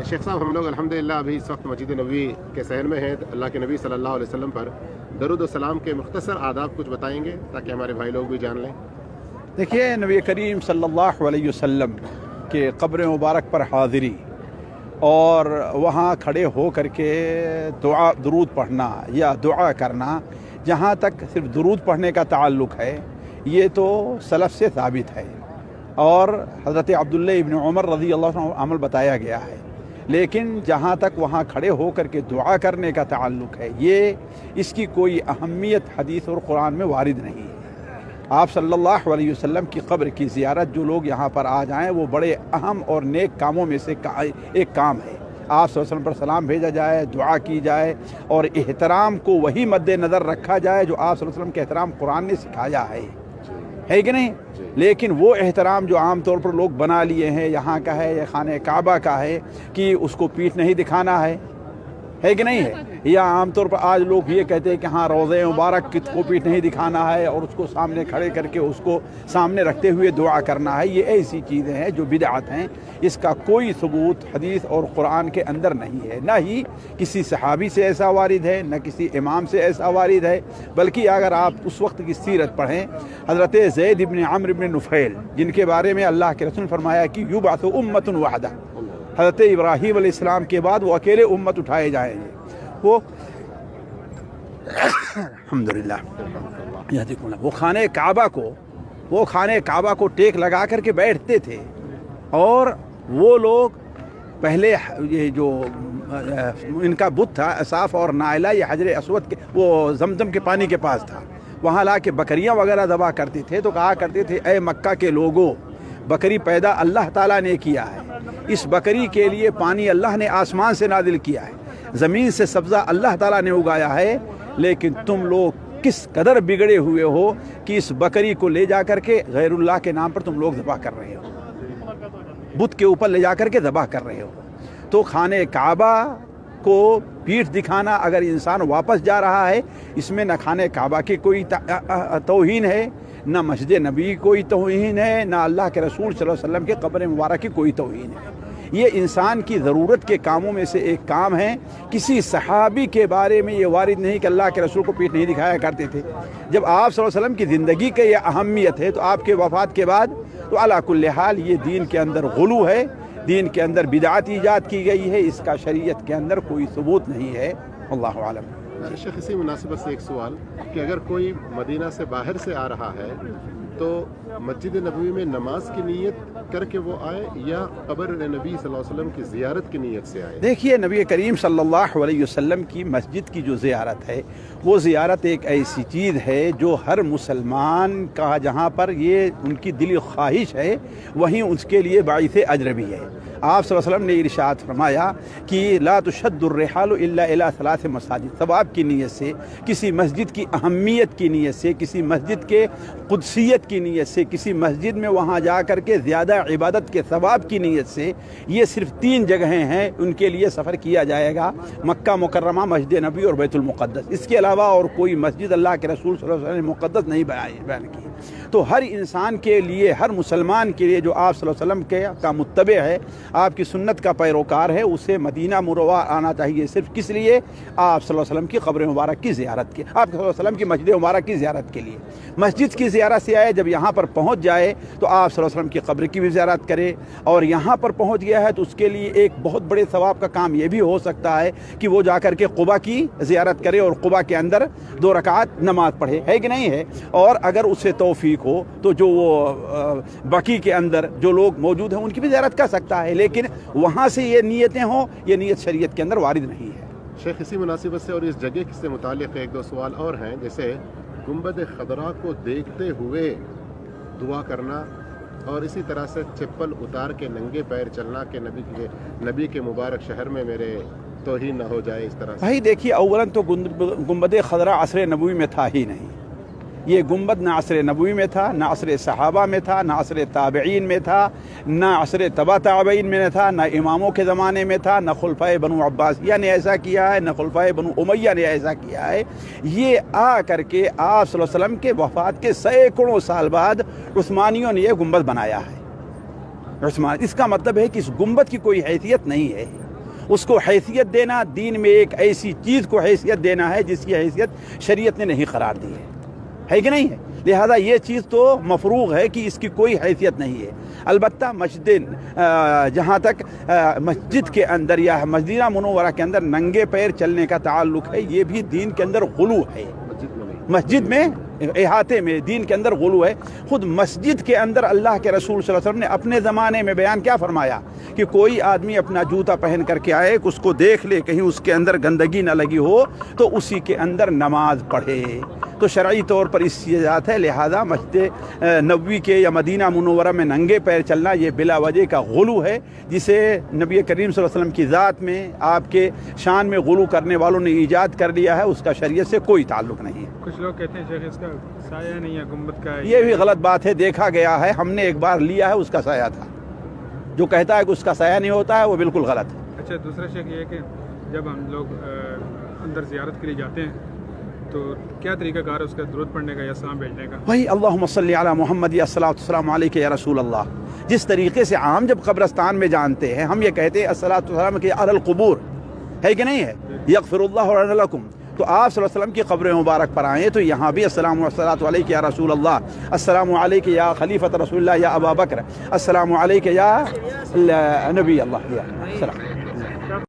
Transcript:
शेख साहब, हम लोग अल्हम्दुलिल्लाह अभी इस वक्त मस्जिद नबवी के शहर में हैं। अल्लाह के नबी सल्लल्लाहु अलैहि वसल्लम पर दरूद व सलाम के मुख्तसर आदाब कुछ बताएंगे ताकि हमारे भाई लोग भी जान लें। देखिए, नबी करीम सल्लल्लाहु अलैहि वसल्लम के क़ब्र मुबारक पर हाज़िरी और वहाँ खड़े हो करके दुआ दुरूद पढ़ना या दुआ करना, जहाँ तक सिर्फ दुरूद पढ़ने का ताल्लुक़ है, ये तो सलफ़ से साबित है और हज़रत अब्दुल्ला इब्न उमर रज़ी अल्लाह अन्हु अमल बताया गया है। लेकिन जहाँ तक वहाँ खड़े हो करके दुआ करने का ताल्लुक़ है, ये इसकी कोई अहमियत हदीस और कुरान में वारिद नहीं है। आप सल्लल्लाहु अलैहि वसल्लम की क़ब्र की ज़ियारत जो लोग यहाँ पर आ जाएं, वो बड़े अहम और नेक कामों में से एक काम है। आप सल्लल्लाहु अलैहि वसल्लम पर सलाम भेजा जाए, दुआ की जाए और एहतराम को वही मद्देनज़र रखा जाए जो आप सल्लल्लाहु अलैहि वसल्लम के एहतराम कुरान ने सिखाया है कि नहीं। लेकिन वो एहतराम जो आम तौर पर लोग बना लिए हैं, यहाँ का है या खाने काबा का है कि उसको पीठ नहीं दिखाना है कि नहीं है, या आम तौर पर आज लोग ये कहते हैं कि हाँ रोज़े मुबारक को पीठ नहीं दिखाना है और उसको सामने खड़े करके उसको सामने रखते हुए दुआ करना है। ये ऐसी चीज़ें हैं जो बिदअत हैं, इसका कोई सबूत हदीस और कुरान के अंदर नहीं है। ना ही किसी सहाबी से ऐसा वारिद है, न किसी इमाम से ऐसा वारिद है। बल्कि अगर आप उस वक्त की सीरत पढ़ें, हज़रत ज़ैद इब्न अम्र इब्न नुफ़ैल, जिनके बारे में अल्लाह के रसूल ने फरमाया कि युबअसु उम्मतुन वाहिदा, हज़रत इब्राहीम अलैहिस्सलाम के बाद वो अकेले उम्मत उठाए जाएंगे। वो अल्हम्दुलिल्लाह वो खाने काबा को टेक लगा करके बैठते थे और वो लोग पहले ये जो इनका बुत था असाफ और नाइला, ये हजर अस्वद के वो जमजम के पानी के पास था, वहाँ ला के बकरियाँ वगैरह दबा करते थे। तो कहा करते थे, ए मक्का के लोगों, बकरी पैदा अल्लाह ताला ने किया है, इस बकरी के लिए पानी अल्लाह ने आसमान से नाजिल किया है, ज़मीन से सब्ज़ा अल्लाह ताला ने उगाया है, लेकिन तुम लोग किस कदर बिगड़े हुए हो कि इस बकरी को ले जा करके गैरुल्लाह के नाम पर तुम लोग ज़बह कर रहे हो, बुत के ऊपर ले जा करके ज़बह कर रहे हो। तो खाने काबा को पीठ दिखाना, अगर इंसान वापस जा रहा है, इसमें न खाने काबा की कोई तौहीन है, न मस्जिद नबी कोई तौहीन है, न अल्लाह के रसूल सल्लल्लाहु अलैहि वसल्लम के क़ब्र मुबारक की कोई तौहीन है। ये इंसान की ज़रूरत के कामों में से एक काम है। किसी सहाबी के बारे में ये वारिद नहीं कि अल्लाह के रसूल को पीठ नहीं दिखाया करते थे। जब आप सल्लल्लाहु अलैहि वसल्लम की ज़िंदगी की यह अहमियत है, तो आपके वफ़ात के बाद तो अला कुल्ले हाल ये दीन के अंदर गुलू है, दीन के अंदर बिदअत ईजाद की गई है, इसका शरीयत के अंदर कोई सबूत नहीं है। अल्लाहु आलम। शेख, इसी मुनासिबत से एक सवाल कि अगर कोई मदीना से बाहर से आ रहा है तो मस्जिद नबवी में नमाज की नीयत करके वो आए या क़ब्र नबी सल्लल्लाहु अलैहि वसल्लम की ज़ियारत की नीयत से आए? देखिए, नबी करीम सल्लल्लाहु अलैहि वसल्लम की मस्जिद की जो ज़ियारत है, वो ज़ियारत एक ऐसी चीज़ है जो हर मुसलमान का, जहाँ पर ये उनकी दिली ख्वाहिश है, वहीं उसके लिए बाइसे अजर भी है। आप सल्लल्लाहु अलैहि वसल्लम ने इरशाद फरमाया कि ला तुशद्दुर रिहालु इल्ला इला सलास मसाजिद, सवाब की नीयत से, किसी मस्जिद की अहमियत की नीयत से, किसी मस्जिद के कुदसियत की नीयत से, किसी मस्जिद में वहाँ जा कर के ज़्यादा इबादत के सवाब की नीयत से, ये सिर्फ 3 जगहें हैं उनके लिए सफ़र किया जाएगा, मक्का मुकर्रमा, मस्जिद नबी और बैतुल मुक़द्दस। इसके अलावा और कोई मस्जिद अल्लाह के रसूल सल्लल्लाहु अलैहि वसल्लम ने मुक़द्दस नहीं बयान की। तो हर इंसान के लिए, हर मुसलमान के लिए जो आप सल्लल्लाहु अलैहि वसल्लम का मुत्तबे है, आपकी सुन्नत का पैरोकार है, उसे मदीना मुनव्वरा आना चाहिए। सिर्फ किस लिए? आप सल्लल्लाहु अलैहि वसल्लम की क़ब्र मुबारक की ज़ियारत के, आप सल्लल्लाहु अलैहि वसल्लम की मस्जिद मुबारक की ज़ियारत के लिए। मस्जिद की ज़ियारत से आए, जब यहाँ पर पहुँच जाए तो आप सल्लल्लाहु अलैहि वसल्लम की क़ब्र की भी ज़ियारत करे, और यहाँ पर पहुँच गया है तो उसके लिए एक बहुत बड़े सवाब का काम ये भी हो सकता है कि वो जा कर के क़ुबा की ज़ियारत करे और क़ुबा के अंदर 2 रकात नमाज पढ़े, है कि नहीं है। और अगर उससे तौफीक हो तो जो वो बकी के अंदर जो लोग मौजूद हैं उनकी भी ज़ियारत कर सकता है, लेकिन वहाँ से ये नीयतें हों, ये नीयत शरीयत के अंदर वारिद नहीं है। शेख, इसी मुनासिबत से और इस जगह से मुतालिक 1-2 सवाल और हैं, जैसे गुंबद खदरा को देखते हुए दुआ करना और इसी तरह से चप्पल उतार के नंगे पैर चलना कि नबी के मुबारक शहर में मेरे तौहीन न हो जाए, इस तरह से। भाई देखिए, अव्वलन तो गुंबद खदरा असर नबवी में था ही नहीं। ये गुंबद न असर नबवी में था, न असर सहाबा में था, न असर ताबईन में था, न असर तबा ताबईन में था, न इमामों के ज़माने में था, न खुलफाए बनु अब्बासिया ने ऐसा किया है, न खुलफाए बनु उमैया ने ऐसा किया है। ये आ करके आप सल्लल्लाहु अलैहि वसल्लम के वफ़ात के सैकड़ों साल बाद उस्मानियों ने यह गुंबद बनाया है। इसका मतलब है कि इस गुंबद की कोई हैसियत नहीं है। اس کو حیثیت دینا، دین میں ایک ایسی چیز کو حیثیت دینا ہے جس کی حیثیت شریعت نے نہیں قرار دی ہے کہ نہیں ہے؟ لہذا یہ چیز تو مفروغ ہے کہ اس کی کوئی حیثیت نہیں ہے۔ البتہ مسجد جہاں تک مسجد کے اندر یا مدینہ منورہ کے اندر ننگے پیر چلنے کا تعلق ہے، یہ بھی دین کے اندر غلو ہے۔ مسجد میں احاطے میں دین کے اندر غلو ہے۔ خود مسجد کے اندر اللہ کے رسول صلی اللہ علیہ وسلم نے اپنے زمانے میں بیان کیا فرمایا کہ کوئی آدمی اپنا جوتا پہن کر کے آئے، اس کو دیکھ لے کہیں اس کے اندر گندگی نہ لگی ہو تو اسی کے اندر نماز پڑھے۔ تو شرعی طور پر اس کی اجازت ہے، لہذا مسجد نبوی کے یا مدینہ منورہ میں ننگے پیر چلنا یہ بلا وجہ کا غلو ہے، جسے نبی کریم صلی اللہ علیہ وسلم کی ذات میں، آپ کے شان میں غلو کرنے والوں نے ایجاد کر لیا ہے، اس کا شریعت سے کوئی تعلق نہیں ہے۔ کچھ لوگ کہتے ہیں شیخ اس کا سایہ نہیں ہے، گنبد کا ہے۔ یہ بھی غلط بات ہے، دیکھا گیا ہے، ہم نے ایک بار لیا ہے، اس کا سایہ تھا۔ جو کہتا ہے کہ اس کا سایہ نہیں ہوتا ہے وہ بالکل غلط ہے۔ اچھا، دوسرا شیخ یہ ہے کہ جب ہم لوگ اندر زیارت کے لیے جاتے ہیں تو کیا طریقہ کار ہے اس کا درود پڑھنے کا یا سلام بھیجنے کا؟ وہی اللہم صلی علی محمد یا الصلاۃ والسلام علیک یا رسول اللہ۔ جس طریقے سے عام جب قبرستان میں جانتے ہیں ہم یہ کہتے ہیں الصلاۃ والسلام کہ علی القبور، ہے کہ نہیں ہے؟ یغفر اللہ لنا لکم۔ تو آپ صلی اللہ علیہ وسلم کی قبر مبارک پر آئیں تو یہاں بھی السلام علیک یا رسول اللہ، السلام علیک یا خلیفۃ رسول اللہ یا ابا بکر، السلام علیک یا نبی اللہ، السلام۔